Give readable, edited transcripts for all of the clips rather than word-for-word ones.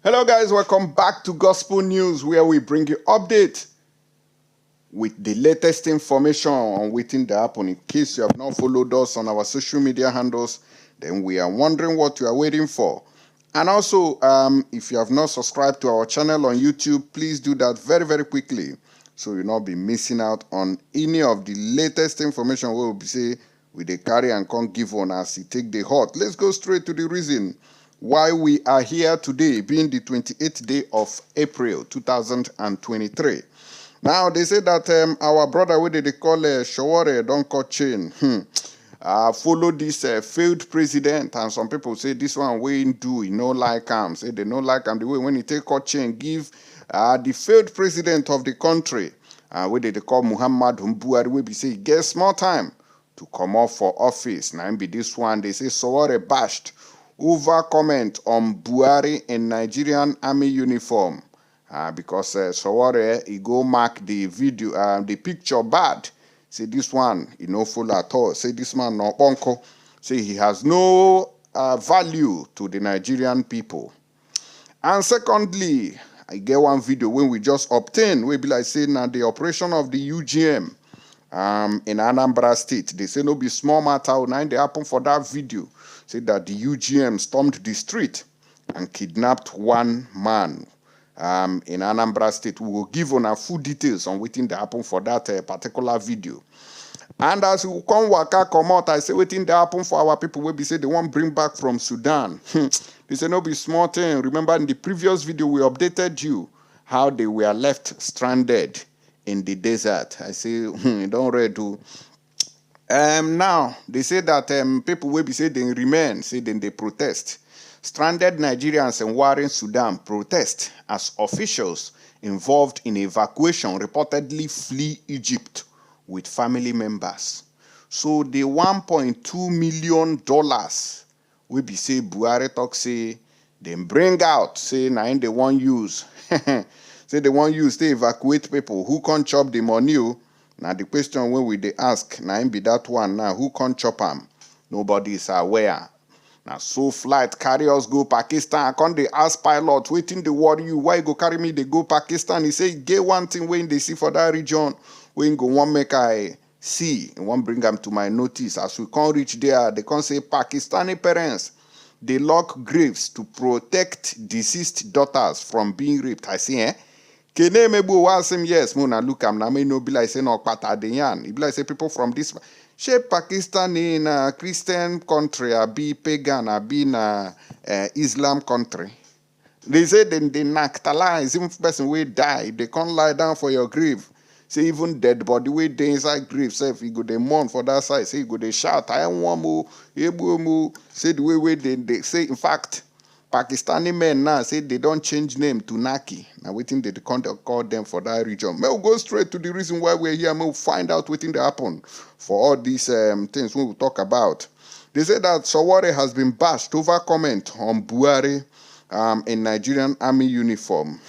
Hello guys, welcome back to Gospel News, where we bring you update with the latest information on waiting to happen. In case you have not followed us on our social media handles, then we are wondering what you are waiting for. And also, if you have not subscribed to our channel on YouTube, please do that very quickly, so you'll not be missing out on any of the latest information we will be say with the carry and come give on as he take the hot. Let's go straight to the reason why we are here today, being the 28th day of April 2023. Now, they say that our brother, what they call Shawore, don't cut chain. Follow this failed president, and some people say this one we do, you know, like him. Say they don't like him the way when he take cut chain, give the failed president of the country, what they call Muhammad Buhari, we be say he gets more time to come off for office. Now, be this one, they say Shawore bashed over comment on Buhari in Nigerian army uniform, because Shawore he go mark the video, the picture bad. Say this one he no full at all. Say this man no bonko. Say he has no value to the Nigerian people. And secondly, I get one video when we just obtained. We be like saying now the operation of the UGM in Anambra State. They say no be small matter. Now they happen for that video. Say that the UGM stormed the street and kidnapped one man in Anambra State. We will give on our full details on waiting to happen for that particular video. And as we come waka come out, I say waiting to happen for our people. We be say they want bring back from Sudan. They say no be small thing. Remember in the previous video we updated you how they were left stranded in the desert. I say don't read to. Now they say that people will be say they remain, say then they protest. Stranded Nigerians in warring Sudan protest as officials involved in evacuation reportedly flee Egypt with family members. So the $1.2 million will be say Buhari talk say then bring out say now they won't use say they won't use to evacuate people who can't chop the money. Now the question when we they ask, now be that one now, who can't chop them? Nobody is aware. Now so flight carriers go Pakistan, can't they ask pilot, waiting they worry you, why you go carry me, they go Pakistan. He say, get one thing when they see for that region, when go one make I see, and one bring them to my notice. As we can't reach there, they can't say Pakistani parents, they lock graves to protect deceased daughters from being raped. I say, Kene mebu wasem yes, muna look am na me no be like say no pata de yan. It be like say people from this she Pakistan in a Christian country, a be pagan, a be na Islam country. They say they nactalize even person we die, they can't lie down for your grave. Say even dead body we dey inside grave, say if you go they mourn for that side, say you go they shout, I want more, say the way they say in fact. Pakistani men now say they don't change name to Naki. Now waiting they can't call them for that region. We'll go straight to the reason why we're here. We'll find out what they happen for all these things we will talk about. They say that Shawore has been bashed over comment on Buhari in Nigerian army uniform.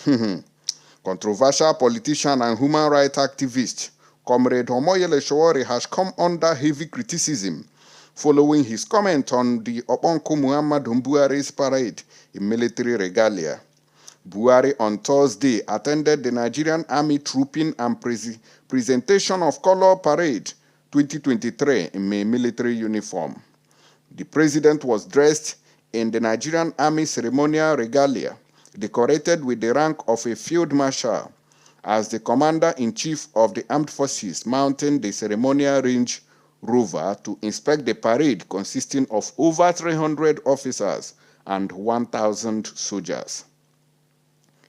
Controversial politician and human rights activist Comrade Omoyele Shawore has come under heavy criticism following his comment on the Oponko Muhammad Buhari's parade in military regalia. Buhari on Thursday attended the Nigerian Army Trooping and Presentation of Color Parade 2023 in a military uniform. The president was dressed in the Nigerian Army ceremonial regalia, decorated with the rank of a field marshal, as the commander-in-chief of the armed forces mounted the ceremonial range rover to inspect the parade consisting of over 300 officers and 1,000 soldiers.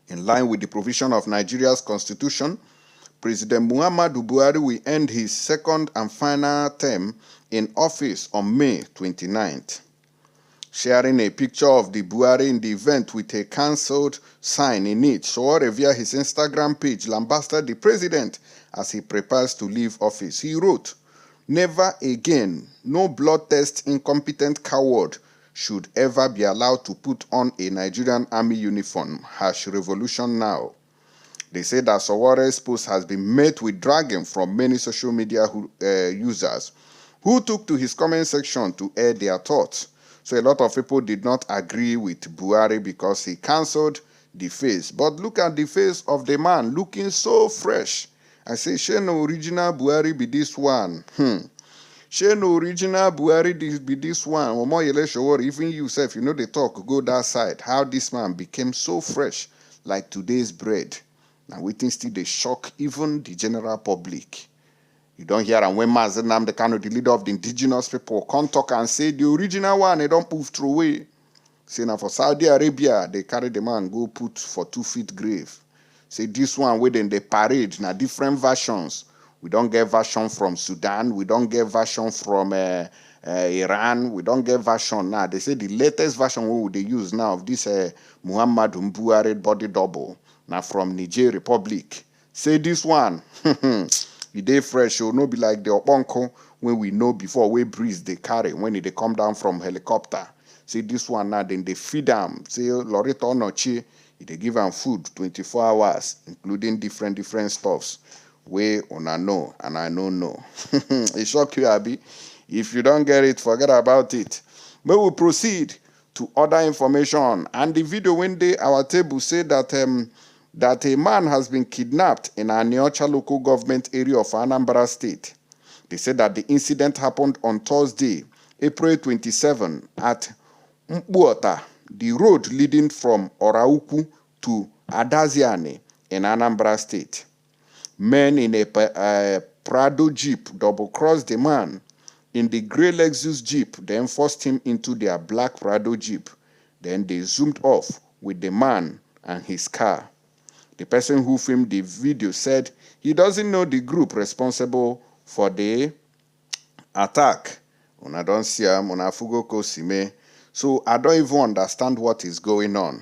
In line with the provision of Nigeria's constitution, President Muhammadu Buhari will end his second and final term in office on May 29th. Sharing a picture of the Buhari in the event with a cancelled sign in it, Shawore via his Instagram page lambasted the president as he prepares to leave office. He wrote, "Never again, no blood test incompetent coward should ever be allowed to put on a Nigerian army uniform. #revolution now." They say that Shawore's post has been met with dragging from many social media users who took to his comment section to air their thoughts. So a lot of people did not agree with Buhari because he cancelled the face. But look at the face of the man, looking so fresh. I say, shey no original Buhari be this one. Shey no original Buhari be this one. Omoyele Sowore, even you sef, you know the talk, go that side. How this man became so fresh, like today's bread. Now wetin still dey shock even the general public. You don't hear am when Mazi Nnamdi Kanu, the leader of the indigenous people, come talk and say the original one they don't move through away. Say now for Saudi Arabia, they carry the man go put for 2 feet grave. Say this one within the parade, now different versions. We don't get version from Sudan, we don't get version from Iran, we don't get version now. They say the latest version we they use now of this Muhammadu Buhari body double, now from Niger Republic. Say this one, e dey fresh, will not be like the Oponko when we know before we breeze they carry when they come down from helicopter. Say this one now, then they feed them. Say Loretta Onochi, they give them food 24 hours, including different stuffs. We una know and I know. It shock you, Abi. If you don't get it, forget about it. But we proceed to other information. And the video when they our table say that that a man has been kidnapped in Aniocha local government area of Anambra State. They said that the incident happened on Thursday, April 27, at Mpuota, the road leading from Orauku to Adaziane in Anambra State. Men in a Prado Jeep double-crossed the man in the grey Lexus Jeep, then forced him into their black Prado Jeep. Then they zoomed off with the man and his car. The person who filmed the video said he doesn't know the group responsible for the attack. Una don't see him, una fugo kosime. So I don't even understand what is going on.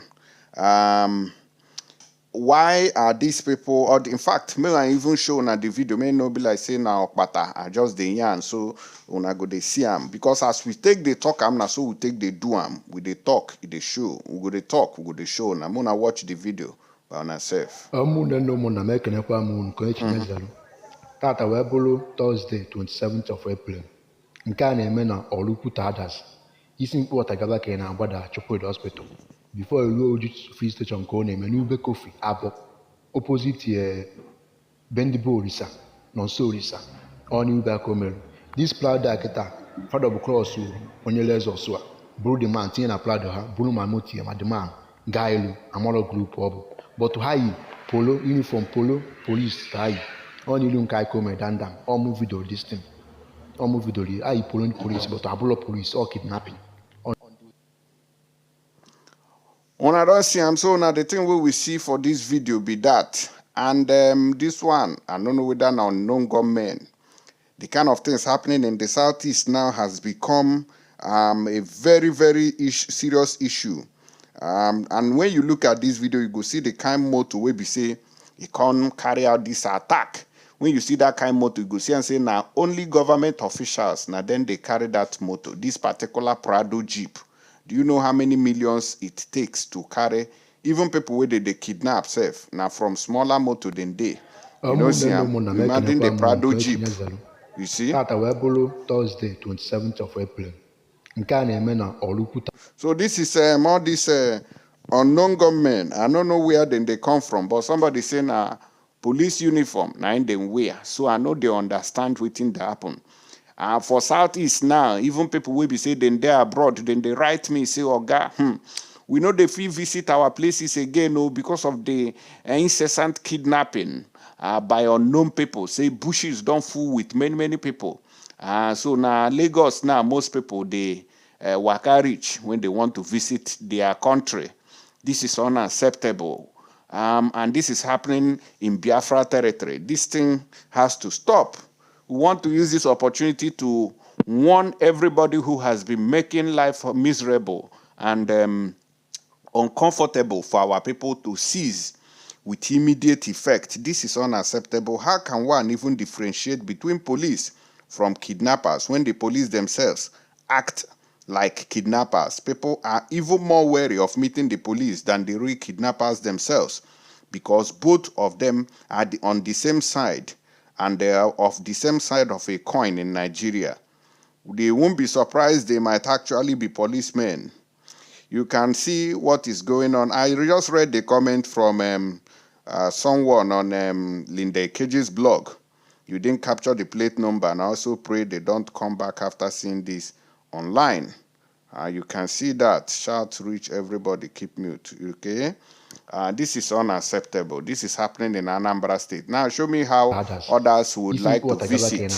Why are these people, or in fact, may I even show na the video, may not be like saying now, but I just the yarn, so una go they see them. Because as we take the talk, I'm not so we take the do am. We the talk, the show. We go the talk, we go the show. I'm gonna watch the video by ourselves. Tata wee bụrụ Thursday 27th of April. Nke a na-eme na Olukwuta Adas. Isi mkpu Ọtagaba ka na-agbada Chukwudi Hospital. Before ruo Oji free station ka ọ na-eme n'Ube Kofi Abọ. Opposite Bendibo Orisa, Nonso Orisa. Ọ n'Ube aka o mere. This Prado akịta, Prado bụ cross onye leze ọsụ a. Bụrụ the man tinye na Prado ha, bụrụ ma moti ma the man gaa elu amara group ọ bụ. But ha yi polo, uniform polo, police ha yi. On you look like dandam, or move video this thing. Or move video, I police, but abolo police or kidnapping. Una don't see am, so now the thing we see for this video be that. And this one, I don't know whether now unknown gunmen. The kind of things happening in the southeast now has become a very, very serious issue. And when you look at this video, you go see the kind motto where we say, you can't carry out this attack. When you see that kind of motto, you go see and say, now only government officials, now then they carry that motto, this particular Prado Jeep. Do you know how many millions it takes to carry, even people where they kidnap safe, now from smaller motto than they. You know, see, imagine the Prado Jeep. You see? Thursday, 27th of April. So this is all this unknown gunmen. I don't know where then they come from, but somebody saying police uniform now in them wear. So I know they understand within that happen. For Southeast now, even people will be saying then they abroad, then they write me say, oh God, we know they feel visit our places again, because of the incessant kidnapping by unknown people. Say bushes don't fool with many people. So now Lagos now most people they waka reach when they want to visit their country. This is unacceptable. And this is happening in Biafra territory. This thing has to stop. We want to use this opportunity to warn everybody who has been making life miserable and uncomfortable for our people to cease with immediate effect. This is unacceptable. How can one even differentiate between police from kidnappers when the police themselves act like kidnappers? People are even more wary of meeting the police than the real kidnappers themselves, because both of them are on the same side and they are of the same side of a coin in Nigeria. They won't be surprised they might actually be policemen. you can see what is going on. I just read the comment from someone on Linda Keji's blog. You didn't capture the plate number, and I also pray they don't come back after seeing this online. You can see that. Shout, reach everybody, keep mute, okay? This is unacceptable. This is happening in Anambra State. Now, show me how others would like to visit. You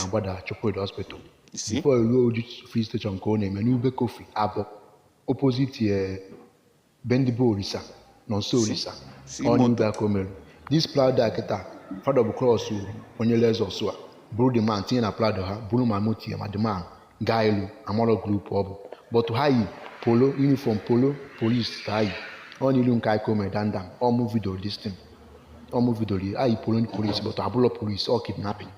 see? Before you go to free station, coffee, opposite Bendibo Risa, non so Risa. This Prado Prado cross on your legs or so. Brew the man, Tina Prado, Bruno Mamuti, and the man, Gailu, Amoro group of. But to high polo, uniform polo, police high. Only look I come dandam, or move video this thing. Or move video, I polo police, but Abolo police or kidnapping.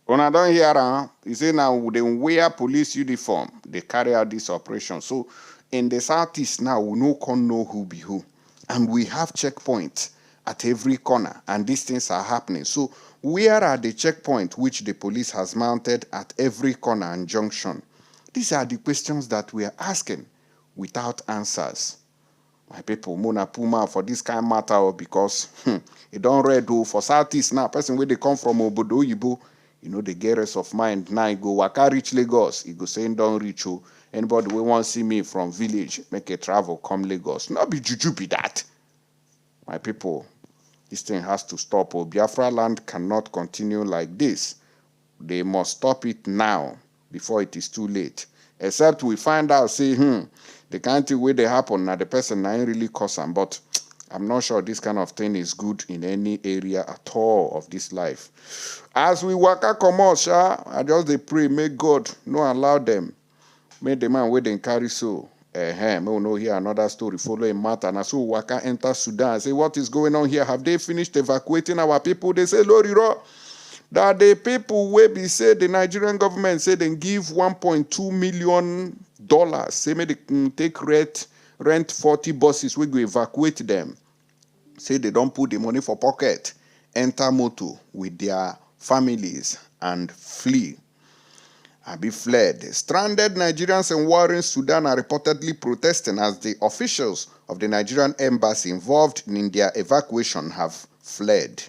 When I don't hear, you say now they wear police uniform, they carry out this operation. So in the southeast now, we can know who be who. And we have checkpoints at every corner, and these things are happening. So where are the checkpoints which the police has mounted at every corner and junction? These are the questions that we are asking without answers. My people, Mona Puma for this kind of matter, because it don't read for southeast now. Person where they come from Obodo Yibo, you know, the get of mind. Now you go waka reach Lagos, you go saying don't reach you. Anybody we want to see me from village, make a travel, come Lagos. Not be juju be that. My people, this thing has to stop. Biafra land cannot continue like this. They must stop it now before it is too late. Except we find out, say, the kind of way they happen, now the person ain't really cause them. But I'm not sure this kind of thing is good in any area at all of this life. As we waka commercial, I just they pray, may God no allow them. May the man where they carry so. May we know here another story following matter. And so waka enter Sudan. Say, what is going on here? Have they finished evacuating our people? They say, Loriro, that the people will be said the Nigerian government said they give $1.2 million. Say, may they take rent 40 buses. We go evacuate them. Say they don't put the money for pocket. Enter motor with their families and flee. Abi fled. Stranded Nigerians in warring Sudan are reportedly protesting as the officials of the Nigerian embassy involved in their evacuation have fled.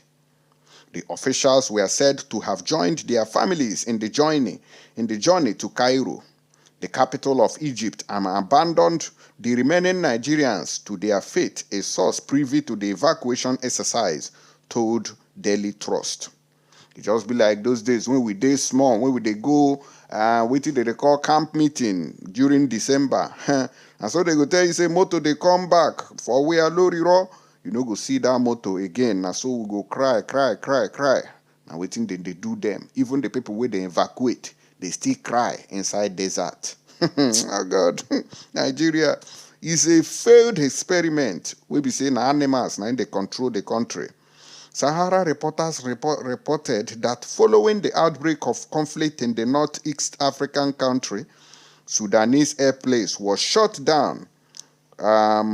The officials were said to have joined their families in the journey to Cairo, the capital of Egypt, and abandoned the remaining Nigerians to their fate, a source privy to the evacuation exercise told Daily Trust. It just be like those days when we dey small, when we dey go waiting they call camp meeting during December. And so they go tell you, say, moto they come back for where Loriro, you know, go see that moto again. And so we go cry. And waiting they do them. Even the people where they evacuate, they still cry inside desert. Oh God, Nigeria is a failed experiment. We be saying animals now they control the country. Sahara reporters reported that following the outbreak of conflict in the Northeast African country, Sudanese airplanes was shut down,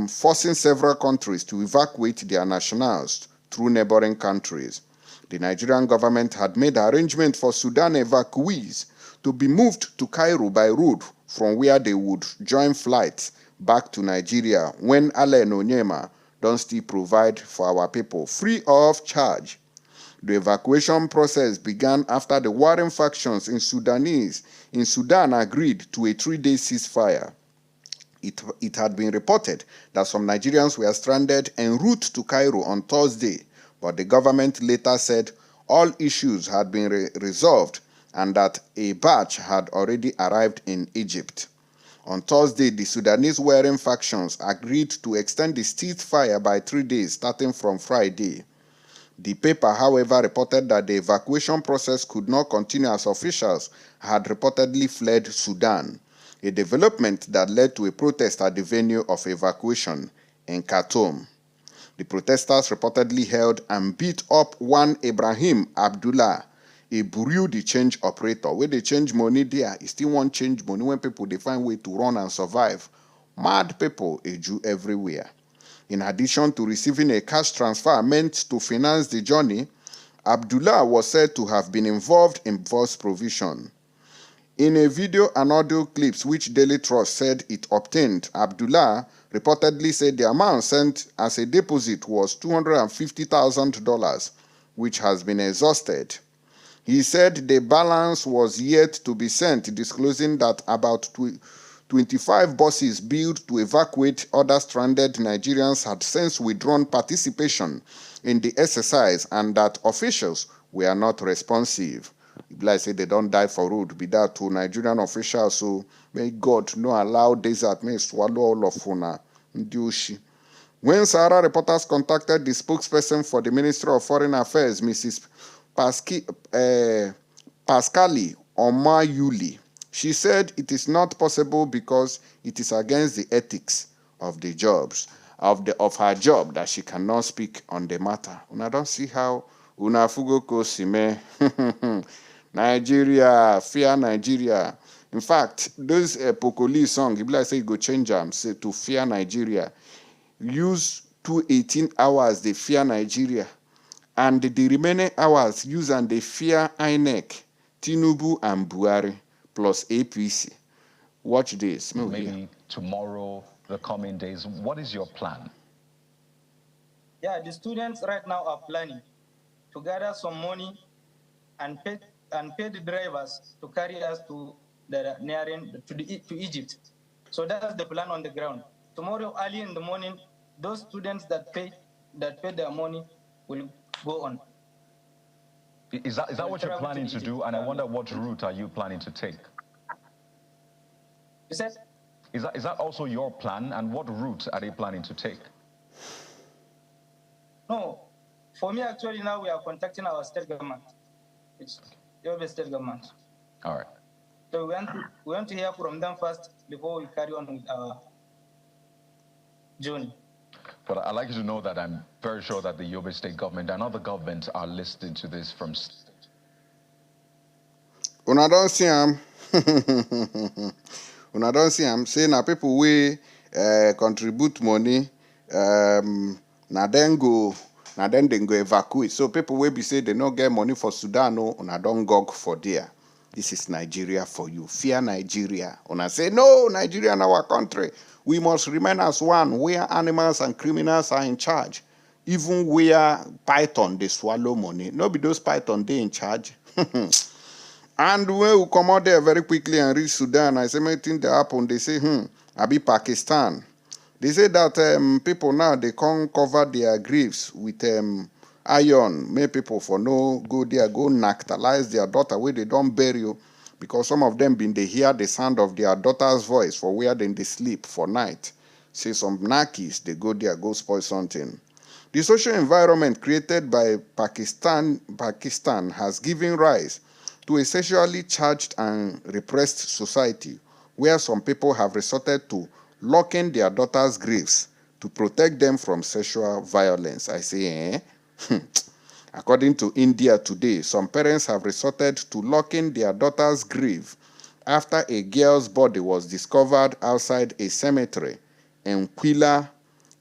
forcing several countries to evacuate their nationals through neighboring countries. The Nigerian government had made arrangements for Sudan evacuees to be moved to Cairo by road, from where they would join flights back to Nigeria when Alain Onyema don't still provide for our people free of charge. The evacuation process began after the warring factions in Sudan agreed to a 3-day ceasefire. It had been reported that some Nigerians were stranded en route to Cairo on Thursday, but the government later said all issues had been resolved and that a batch had already arrived in Egypt. On Thursday, the Sudanese warring factions agreed to extend the ceasefire by 3 days, starting from Friday. The paper, however, reported that the evacuation process could not continue as officials had reportedly fled Sudan, a development that led to a protest at the venue of evacuation in Khartoum. The protesters reportedly held and beat up one Ibrahim Abdullah, a bureau de change operator. Where they change money there, you still want change money when people they find way to run and survive. Mad people, a Jew everywhere. In addition to receiving a cash transfer meant to finance the journey, Abdullah was said to have been involved in false provision. In a video and audio clips which Daily Trust said it obtained, Abdullah reportedly said the amount sent as a deposit was $250,000, which has been exhausted. He said the balance was yet to be sent, disclosing that about 25 buses built to evacuate other stranded Nigerians had since withdrawn participation in the exercise and that officials were not responsive. Like say they don't die for road, be that to Nigerian officials, so may God no allow desert, may swallow all of una. When Sahara reporters contacted the spokesperson for the Ministry of Foreign Affairs, Mrs. Pascali Omayuli, she said it is not possible because it is against the ethics of the jobs of her job that she cannot speak on the matter. Una don't see how una fugo kosime. Nigeria, fear Nigeria. In fact, those Pokoli song, if I say go change them, say to fear Nigeria. Use 218 hours, they fear Nigeria. And the remaining hours use and they fear INEC, Tinubu and Buhari, plus APC. Watch this. Maybe tomorrow, the coming days. What is your plan? Yeah, the students right now are planning to gather some money and pay the drivers to carry us to the to Egypt. So that's the plan on the ground. Tomorrow early in the morning, those students that pay their money will go on. Is that what you're planning to do? And I wonder what route are you planning to take? You said? Is that also your plan? And what route are they planning to take? No, for me actually now we are contacting our state government. It's your state government. All right. So we want to hear from them first before we carry on with our journey. But I'd like you to know that I'm very sure that the Yobe state government and other governments are listening to this from state. Una don't see him. Una don't see him. Say na people we contribute money. Na then they go evacuate. So people will be say they no get money for Sudan. No, una don't go for there. This is Nigeria for you. Fear Nigeria. Una say no, Nigeria in our country. We must remain as one, where animals and criminals are in charge. Even where python, they swallow money. No be those python, they in charge. And when we come out there very quickly and reach Sudan, I say, anything that happen, they say, I be Pakistan. They say that people now, they can't cover their griefs with iron. Make people for no go there, go nactalize their daughter where they don't bury you. Because some of them they hear the sound of their daughter's voice for where they sleep for night. Say some nakis, they go there, go spoil something. The social environment created by Pakistan has given rise to a sexually charged and repressed society where some people have resorted to locking their daughters' graves to protect them from sexual violence. I say, According to India Today, some parents have resorted to locking their daughter's grave after a girl's body was discovered outside a cemetery in Quila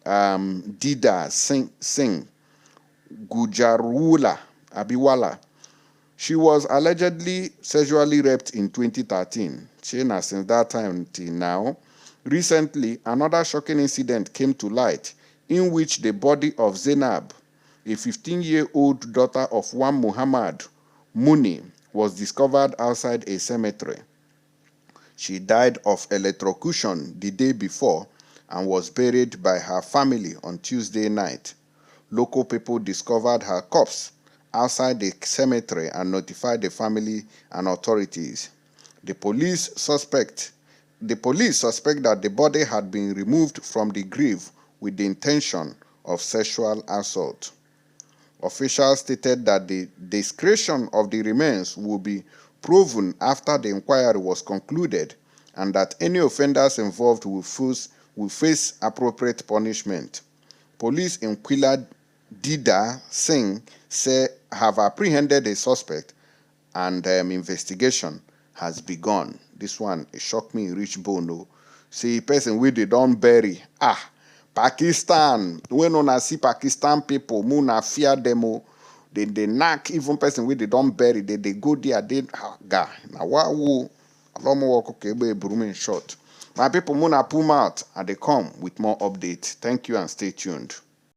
Dida Singh, Gujarula, Abiwala. She was allegedly sexually raped in 2013. Since that time till now. Recently, another shocking incident came to light in which the body of Zainab, a 15-year-old daughter of one Muhammad Muni, was discovered outside a cemetery. She died of electrocution the day before and was buried by her family on Tuesday night. Local people discovered her corpse outside the cemetery and notified the family and authorities. The police suspect that the body had been removed from the grave with the intention of sexual assault. Officials stated that the discretion of the remains will be proven after the inquiry was concluded and that any offenders involved will face appropriate punishment. Police in Quila Dida Singh say have apprehended a suspect and investigation has begun. This one shocked me reach bone. See, person wey they don't bury. Pakistan. When una see Pakistan people, muna fear them. They knock even person wey they don't bury. They go there. They ga. Now wow. in short. My people, Muna Puma out and they come with more updates. Thank you and stay tuned.